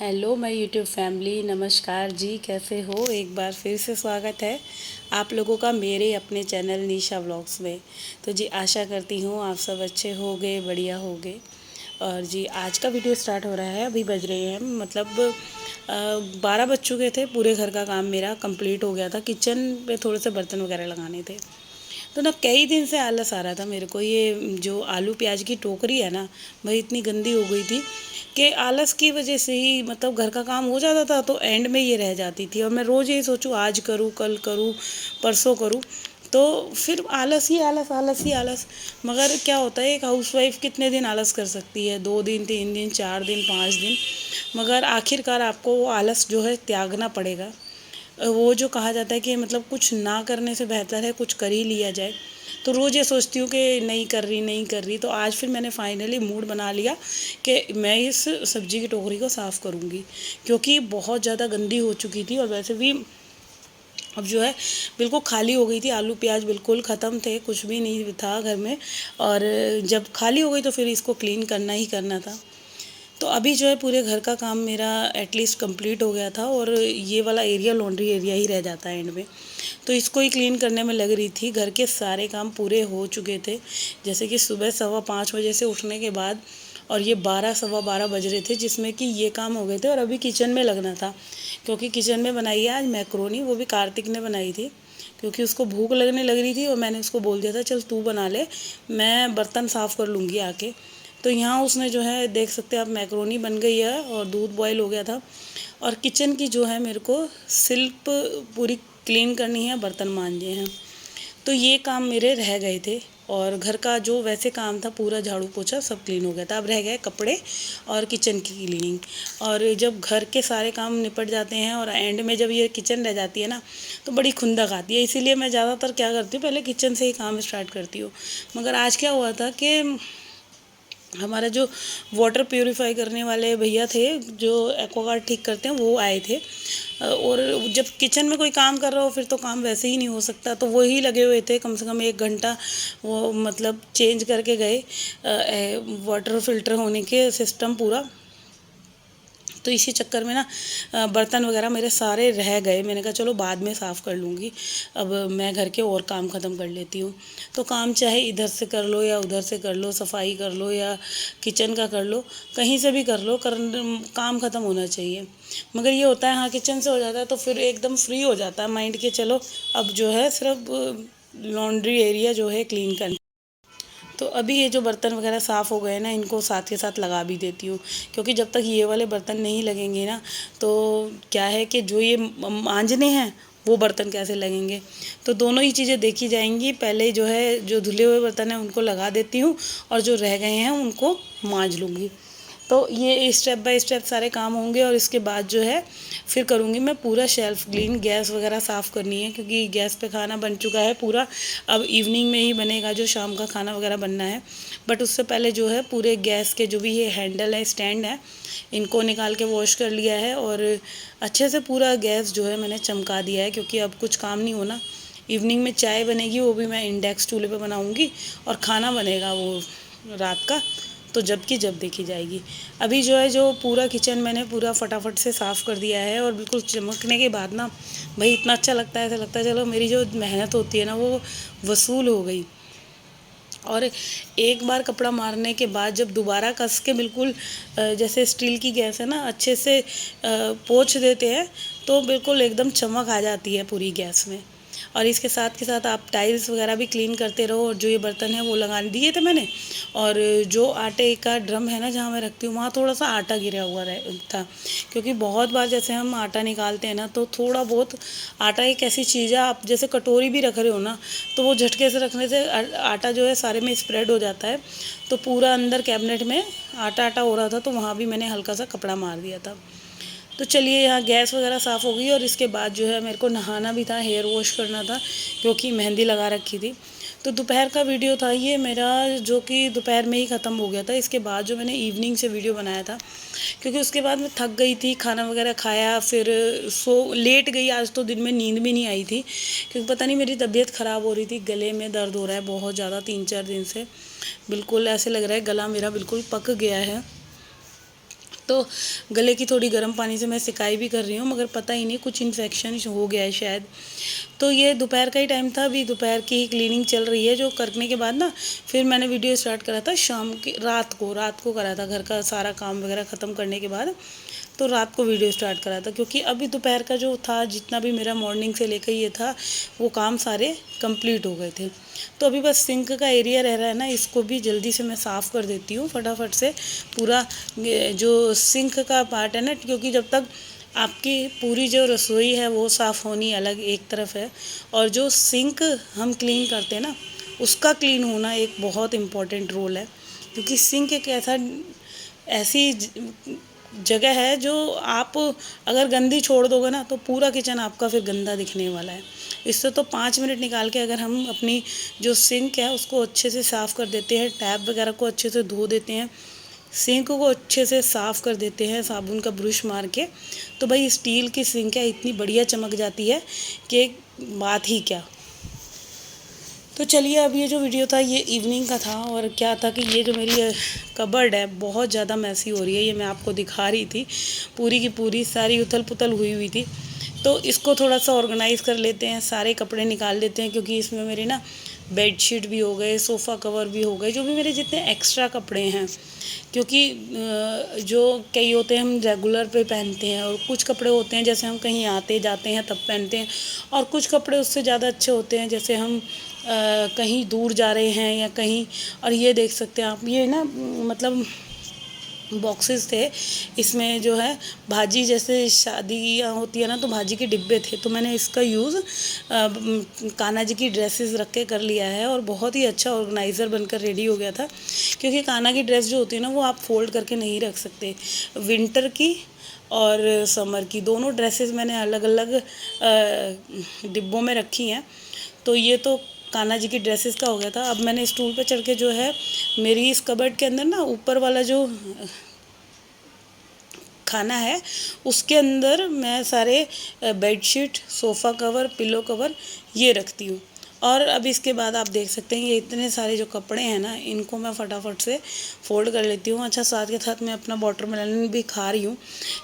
Hello my YouTube family, नमस्कार जी। कैसे हो? एक बार फिर से स्वागत है आप लोगों का मेरे अपने चैनल निशा व्लॉग्स में। तो जी आशा करती हूँ आप सब अच्छे होगे, बढ़िया होगे। और जी आज का वीडियो स्टार्ट हो रहा है। अभी बज रहे हैं मतलब 12 बज चुके थे। पूरे घर का काम मेरा कंप्लीट हो गया था। किचन में थोड़े से बर्तन वगैरह लगाने थे। तो ना कई दिन से आलस आ रहा था मेरे को। ये जो आलू प्याज की टोकरी है ना, वही इतनी गंदी हो गई थी कि आलस की वजह से ही मतलब घर का काम हो जाता था तो एंड में ये रह जाती थी। और मैं रोज़ यही सोचूं आज करूं, कल करूं, परसों करूं, तो फिर आलस ही आलस, आलस ही आलस। मगर क्या होता है, एक हाउसवाइफ कितने दिन आलस कर सकती है? 2 दिन, 3 दिन, 4 दिन, 5 दिन। मगर आखिरकार आपको वो आलस जो है त्यागना पड़ेगा। वो जो कहा जाता है कि मतलब कुछ ना करने से बेहतर है कुछ कर ही लिया जाए। तो रोज़ ये सोचती हूँ कि नहीं कर रही, नहीं कर रही। तो आज फिर मैंने फाइनली मूड बना लिया कि मैं इस सब्ज़ी की टोकरी को साफ़ करूँगी, क्योंकि बहुत ज़्यादा गंदी हो चुकी थी। और वैसे भी अब जो है बिल्कुल खाली हो गई थी। आलू प्याज बिल्कुल ख़त्म थे, कुछ भी नहीं था घर में। और जब खाली हो गई तो फिर इसको क्लीन करना ही करना था। तो अभी जो है पूरे घर का काम मेरा एटलीस्ट कंप्लीट हो गया था। और ये वाला एरिया लॉन्ड्री एरिया ही रह जाता है एंड में। तो इसको ही क्लीन करने में लग रही थी। घर के सारे काम पूरे हो चुके थे, जैसे कि सुबह 5:15 बजे से उठने के बाद। और ये 12 सवा 12 बज रहे थे जिसमें कि ये काम हो गए थे। और अभी किचन में लगना था, क्योंकि किचन में बनाई है आज मैक्रोनी। वो भी कार्तिक ने बनाई थी, क्योंकि उसको भूख लगने लग रही थी। और मैंने उसको बोल दिया था चल तू बना ले, मैं बर्तन साफ़ कर लूँगी आके। तो यहाँ उसने जो है देख सकते हैं आप, मैक्रोनी बन गई है और दूध बॉयल हो गया था। और किचन की जो है मेरे को सिल्प पूरी क्लीन करनी है, बर्तन मांजे हैं। तो ये काम मेरे रह गए थे। और घर का जो वैसे काम था पूरा झाड़ू पोछा सब क्लीन हो गया था। अब रह गए कपड़े और किचन की क्लीनिंग। और जब घर के सारे काम निपट जाते हैं और एंड में जब ये किचन रह जाती है ना, तो बड़ी खुंदक आती है। इसीलिए मैं ज़्यादातर क्या करती हूँ, पहले किचन से ही काम स्टार्ट करती हूँ। मगर आज क्या हुआ था कि हमारा जो वाटर प्यूरीफाई करने वाले भैया थे, जो एक्वागार्ड ठीक करते हैं, वो आए थे। और जब किचन में कोई काम कर रहा हो फिर तो काम वैसे ही नहीं हो सकता। तो वही लगे हुए थे कम से कम 1 घंटा। वो मतलब चेंज करके गए वाटर फिल्टर होने के सिस्टम पूरा। तो इसी चक्कर में ना बर्तन वगैरह मेरे सारे रह गए। मैंने कहा चलो बाद में साफ़ कर लूँगी, अब मैं घर के और काम ख़त्म कर लेती हूँ। तो काम चाहे इधर से कर लो या उधर से कर लो, सफाई कर लो या किचन का कर लो, कहीं से भी कर लो, काम ख़त्म होना चाहिए। मगर ये होता है हाँ, किचन से हो जाता है तो फिर एकदम फ्री हो जाता है माइंड के, चलो अब जो है सिर्फ लॉन्ड्री एरिया जो है क्लीन करना। तो अभी ये जो बर्तन वगैरह साफ़ हो गए ना, इनको साथ के साथ लगा भी देती हूँ, क्योंकि जब तक ये वाले बर्तन नहीं लगेंगे ना, तो क्या है कि जो ये मांजने हैं वो बर्तन कैसे लगेंगे। तो दोनों ही चीज़ें देखी जाएंगी। पहले जो है जो धुले हुए बर्तन हैं उनको लगा देती हूँ, और जो रह गए हैं उनको मांज लूँगी। तो ये स्टेप बाय स्टेप सारे काम होंगे। और इसके बाद जो है फिर करूँगी मैं पूरा शेल्फ़ क्लीन। गैस वगैरह साफ़ करनी है, क्योंकि गैस पे खाना बन चुका है पूरा। अब इवनिंग में ही बनेगा जो शाम का खाना वगैरह बनना है। बट उससे पहले जो है पूरे गैस के जो भी ये हैंडल है, स्टैंड है, इनको निकाल के वॉश कर लिया है। और अच्छे से पूरा गैस जो है मैंने चमका दिया है, क्योंकि अब कुछ काम नहीं होना। इवनिंग में चाय बनेगी, वो भी मैं इंडेक्स चूल्हे पे बनाऊँगी। और खाना बनेगा वो रात का, तो जब की जब देखी जाएगी। अभी जो है जो पूरा किचन मैंने पूरा फटाफट से साफ़ कर दिया है। और बिल्कुल चमकने के बाद ना भाई इतना अच्छा लगता है, ऐसा लगता है चलो मेरी जो मेहनत होती है ना वो वसूल हो गई। और एक बार कपड़ा मारने के बाद जब दोबारा कस के बिल्कुल जैसे स्टील की गैस है ना, अच्छे से पोंछ देते हैं, तो बिल्कुल एकदम चमक आ जाती है पूरी गैस में। और इसके साथ के साथ आप टाइल्स वगैरह भी क्लीन करते रहो। और जो ये बर्तन है वो लगा दिए थे मैंने। और जो आटे का ड्रम है ना जहाँ मैं रखती हूँ, वहाँ थोड़ा सा आटा गिरा हुआ था, क्योंकि बहुत बार जैसे हम आटा निकालते हैं ना, तो थोड़ा बहुत आटा एक ऐसी चीज़ है, आप जैसे कटोरी भी रख रहे हो ना, तो वो झटके से रखने से आटा जो है सारे में स्प्रेड हो जाता है। तो पूरा अंदर कैबिनेट में आटा आटा हो रहा था, तो वहाँ भी मैंने हल्का सा कपड़ा मार दिया था। तो चलिए यहाँ गैस वगैरह साफ़ हो गई। और इसके बाद जो है मेरे को नहाना भी था, हेयर वॉश करना था, क्योंकि मेहंदी लगा रखी थी। तो दोपहर का वीडियो था ये मेरा, जो कि दोपहर में ही ख़त्म हो गया था। इसके बाद जो मैंने इवनिंग से वीडियो बनाया था, क्योंकि उसके बाद मैं थक गई थी, खाना वगैरह खाया, फिर लेट गई। आज तो दिन में नींद भी नहीं आई थी, क्योंकि पता नहीं मेरी तबीयत ख़राब हो रही थी, गले में दर्द हो रहा है बहुत ज़्यादा 3-4 दिन से। बिल्कुल ऐसे लग रहा है गला मेरा बिल्कुल पक गया है। तो तो गले की थोड़ी गर्म पानी से मैं सिकाई भी कर रही हूँ, मगर पता ही नहीं कुछ इन्फेक्शन हो गया है शायद। तो ये दोपहर का ही टाइम था, अभी दोपहर की ही क्लीनिंग चल रही है, जो करने के बाद ना फिर मैंने वीडियो स्टार्ट करा था शाम की, रात को करा था, घर का सारा काम वगैरह ख़त्म करने के बाद तो रात को वीडियो स्टार्ट करा था, क्योंकि अभी दोपहर का जो था जितना भी मेरा मॉर्निंग से लेकर ये था वो काम सारे कंप्लीट हो गए थे। तो अभी बस सिंक का एरिया रह रहा है ना, इसको भी जल्दी से मैं साफ़ कर देती हूँ फटाफट से। पूरा जो सिंक का पार्ट है ना, क्योंकि जब तक आपकी पूरी जो रसोई है वो साफ़ होनी अलग एक तरफ है, और जो सिंक हम क्लीन करते हैं ना उसका क्लीन होना एक बहुत इम्पॉर्टेंट रोल है। क्योंकि सिंक एक ऐसी जगह है जो आप अगर गंदी छोड़ दोगे ना तो पूरा किचन आपका फिर गंदा दिखने वाला है। इससे तो 5 मिनट निकाल के अगर हम अपनी जो सिंक है उसको अच्छे से साफ़ कर देते हैं, टैप वगैरह को अच्छे से धो देते हैं, सिंक को अच्छे से साफ़ कर देते हैं साबुन का ब्रश मार के, तो भाई स्टील की सिंक है इतनी बढ़िया चमक जाती है कि बात ही क्या। तो चलिए, अब ये जो वीडियो था ये इवनिंग का था, और क्या था कि ये जो मेरी कबर्ड है बहुत ज़्यादा मैसी हो रही है, ये मैं आपको दिखा रही थी, पूरी की पूरी सारी उथल पुथल हुई हुई थी। तो इसको थोड़ा सा ऑर्गेनाइज़ कर लेते हैं, सारे कपड़े निकाल लेते हैं, क्योंकि इसमें मेरे ना बेडशीट भी हो गए, सोफ़ा कवर भी हो गए, जो भी मेरे जितने एक्स्ट्रा कपड़े हैं, क्योंकि जो कई होते हैं हम रेगुलर पे पहनते हैं, और कुछ कपड़े होते हैं जैसे हम कहीं आते जाते हैं तब पहनते हैं, और कुछ कपड़े उससे ज़्यादा अच्छे होते हैं जैसे हम कहीं दूर जा रहे हैं या कहीं। और ये देख सकते हैं आप, ये ना मतलब बॉक्सेस थे, इसमें जो है भाजी, जैसे शादियाँ होती है ना तो भाजी के डिब्बे थे, तो मैंने इसका यूज़ कान्हा जी की ड्रेसेस रख के कर लिया है, और बहुत ही अच्छा ऑर्गेनाइज़र बनकर रेडी हो गया था। क्योंकि कान्हा की ड्रेस जो होती है ना वो आप फोल्ड करके नहीं रख सकते। विंटर की और समर की दोनों ड्रेसेस मैंने अलग अलग डिब्बों में रखी हैं। तो ये तो कान्हा जी की ड्रेसेस का हो गया था। अब मैंने स्टूल पे चढ़ के जो है मेरी इस कबर्ड के अंदर ना ऊपर वाला जो खाना है उसके अंदर मैं सारे bedsheet, sofa cover, pillow cover ये रखती हूँ। और अब इसके बाद आप देख सकते हैं ये इतने सारे जो कपड़े हैं ना इनको मैं फटाफट से फ़ोल्ड कर लेती हूँ। अच्छा, साथ के साथ मैं अपना वाटरमेलन भी खा रही हूँ,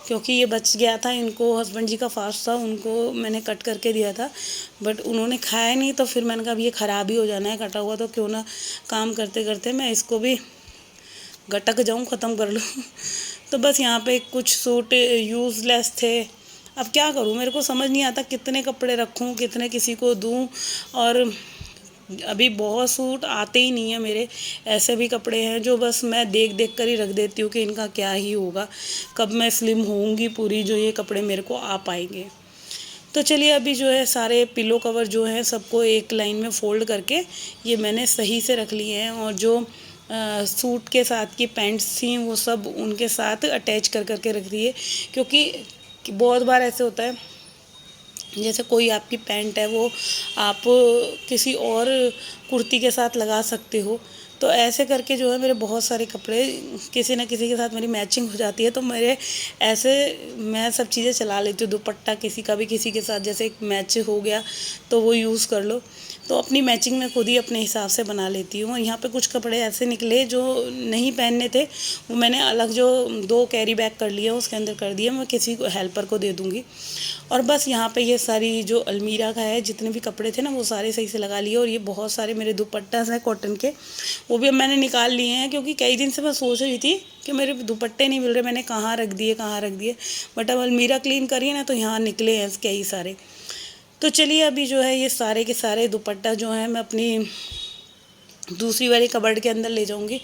क्योंकि ये बच गया था, इनको हस्बैंड जी का फास्ट था, उनको मैंने कट करके दिया था, बट उन्होंने खाया नहीं, तो फिर मैंने कहा अब ये ख़राब ही हो जाना है कटा हुआ, तो क्यों ना काम करते करते मैं इसको भी गटक जाऊँ, ख़त्म कर लूँ। तो बस यहाँ पे कुछ सूट यूज़लेस थे। अब क्या करूँ, मेरे को समझ नहीं आता कितने कपड़े रखूँ, कितने किसी को दूँ, और अभी बहुत सूट आते ही नहीं हैं मेरे। ऐसे भी कपड़े हैं जो बस मैं देख देख कर ही रख देती हूँ कि इनका क्या ही होगा, कब मैं स्लिम होऊंगी पूरी, जो ये कपड़े मेरे को आ पाएंगे। तो चलिए, अभी जो है सारे पिलो कवर जो हैं सबको एक लाइन में फ़ोल्ड करके ये मैंने सही से रख लिए हैं, और जो सूट के साथ की पैंट्स थी वो सब उनके साथ अटैच कर करके रख दिए। क्योंकि बहुत बार ऐसे होता है जैसे कोई आपकी पैंट है वो आप किसी और कुर्ती के साथ लगा सकते हो, तो ऐसे करके जो है मेरे बहुत सारे कपड़े किसी न किसी के साथ मेरी मैचिंग हो जाती है। तो मेरे ऐसे मैं सब चीज़ें चला लेती हूँ, दुपट्टा किसी का भी किसी के साथ जैसे एक मैच हो गया तो वो यूज़ कर लो। तो अपनी मैचिंग मैं खुद ही अपने हिसाब से बना लेती हूँ। और यहाँ पे कुछ कपड़े ऐसे निकले जो नहीं पहनने थे, वो मैंने अलग जो 2 कैरी बैग कर लिए उसके अंदर कर दिए, मैं किसी को हेल्पर को दे दूँगी। और बस यहाँ पे ये सारी जो अलमीरा का है जितने भी कपड़े थे ना वो सारे सही से लगा लिए। और ये बहुत सारे मेरे दुपट्टा हैं कॉटन के, वो भी अब मैंने निकाल लिए हैं, क्योंकि कई दिन से मैं सोच रही थी कि मेरे दुपट्टे नहीं मिल रहे, मैंने कहाँ रख दिए कहाँ रख दिए, बट अब अलमीरा क्लीन करिए ना तो यहाँ निकले हैं कई सारे। तो चलिए, अभी जो है ये सारे के सारे दुपट्टा जो हैं मैं अपनी दूसरी वाली कबर्ड के अंदर ले जाऊंगी,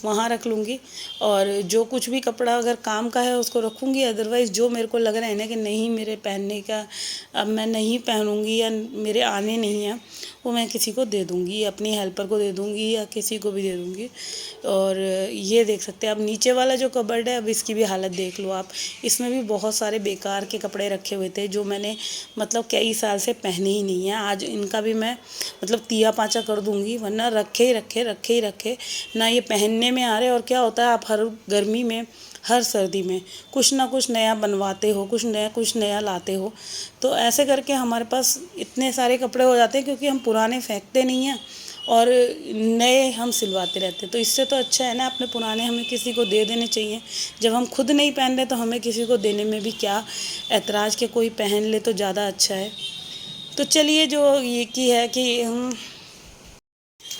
वहाँ रख लूँगी, और जो कुछ भी कपड़ा अगर काम का है उसको रखूँगी। अदरवाइज़ जो मेरे को लग रहा है ना कि नहीं मेरे पहनने का, अब मैं नहीं पहनूँगी या मेरे आने नहीं हैं, वो मैं किसी को दे दूँगी, अपनी हेल्पर को दे दूँगी या किसी को भी दे दूँगी। और ये देख सकते हैं अब नीचे वाला जो कबर्ड है, अब इसकी भी हालत देख लो आप। इसमें भी बहुत सारे बेकार के कपड़े रखे हुए थे जो मैंने मतलब कई साल से पहने ही नहीं हैं। आज इनका भी मैं मतलब तिया पाँचा कर दूँगी, वरना रखे ही रखे रखे ही रखे ना, ये पहनने में आ रहे। और क्या होता है, आप हर गर्मी में हर सर्दी में कुछ ना कुछ नया बनवाते हो, कुछ नया लाते हो, तो ऐसे करके हमारे पास इतने सारे कपड़े हो जाते हैं, क्योंकि हम पुराने फेंकते नहीं हैं और नए हम सिलवाते रहते हैं। तो इससे तो अच्छा है ना अपने पुराने हमें किसी को दे देने चाहिए। जब हम खुद नहीं पहन रहे तो हमें किसी को देने में भी क्या ऐतराज़ के कोई पहन ले तो ज़्यादा अच्छा है। तो चलिए जो ये की है कि हम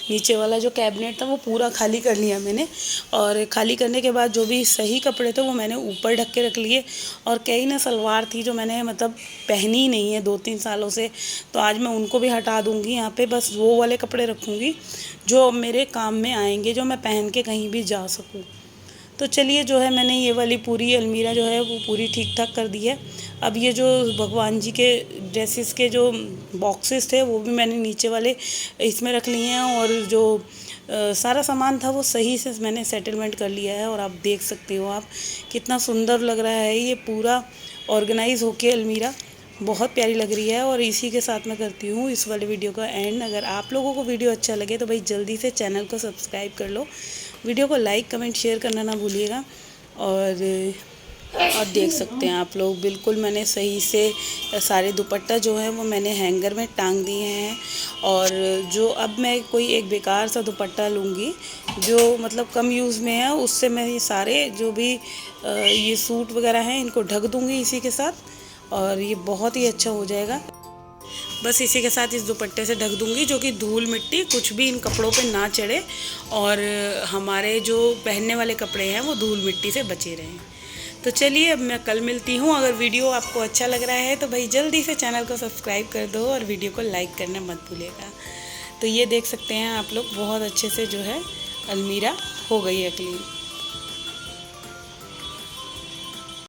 नीचे वाला जो कैबिनेट था वो पूरा खाली कर लिया मैंने, और खाली करने के बाद जो भी सही कपड़े थे वो मैंने ऊपर ढक के रख लिए। और कई ना सलवार थी जो मैंने मतलब पहनी ही नहीं है 2-3 सालों से, तो आज मैं उनको भी हटा दूँगी। यहाँ पे बस वो वाले कपड़े रखूँगी जो मेरे काम में आएंगे, जो मैं पहन के कहीं भी जा सकूँ। तो चलिए जो है मैंने ये वाली पूरी अलमीरा जो है वो पूरी ठीक ठाक कर दी है। अब ये जो भगवान जी के ड्रेसेस के जो बॉक्सेस थे वो भी मैंने नीचे वाले इसमें रख लिए हैं, और जो सारा सामान था वो सही से मैंने सेटलमेंट कर लिया है। और आप देख सकते हो आप कितना सुंदर लग रहा है ये पूरा ऑर्गेनाइज होके अलमीरा, बहुत प्यारी लग रही है। और इसी के साथ मैं करती हूँ इस वाले वीडियो का एंड। अगर आप लोगों को वीडियो अच्छा लगे तो भाई जल्दी से चैनल को सब्सक्राइब कर लो, वीडियो को लाइक कमेंट शेयर करना ना भूलिएगा। और देख सकते हैं आप लोग बिल्कुल मैंने सही से सारे दुपट्टा जो है वो मैंने हैंगर में टांग दिए हैं। और जो अब मैं कोई एक बेकार सा दुपट्टा लूँगी जो मतलब कम यूज़ में है, उससे मैं ये सारे जो भी ये सूट वगैरह हैं इनको ढक दूँगी इसी के साथ, और ये बहुत ही अच्छा हो जाएगा। बस इसी के साथ इस दुपट्टे से ढक दूँगी जो कि धूल मिट्टी कुछ भी इन कपड़ों पे ना चढ़े, और हमारे जो पहनने वाले कपड़े हैं वो धूल मिट्टी से बचे रहें। तो चलिए अब मैं कल मिलती हूँ। अगर वीडियो आपको अच्छा लग रहा है तो भाई जल्दी से चैनल को सब्सक्राइब कर दो और वीडियो को लाइक करना मत भूलिएगा। तो ये देख सकते हैं आप लोग बहुत अच्छे से जो है अलमीरा हो गई है क्लीन।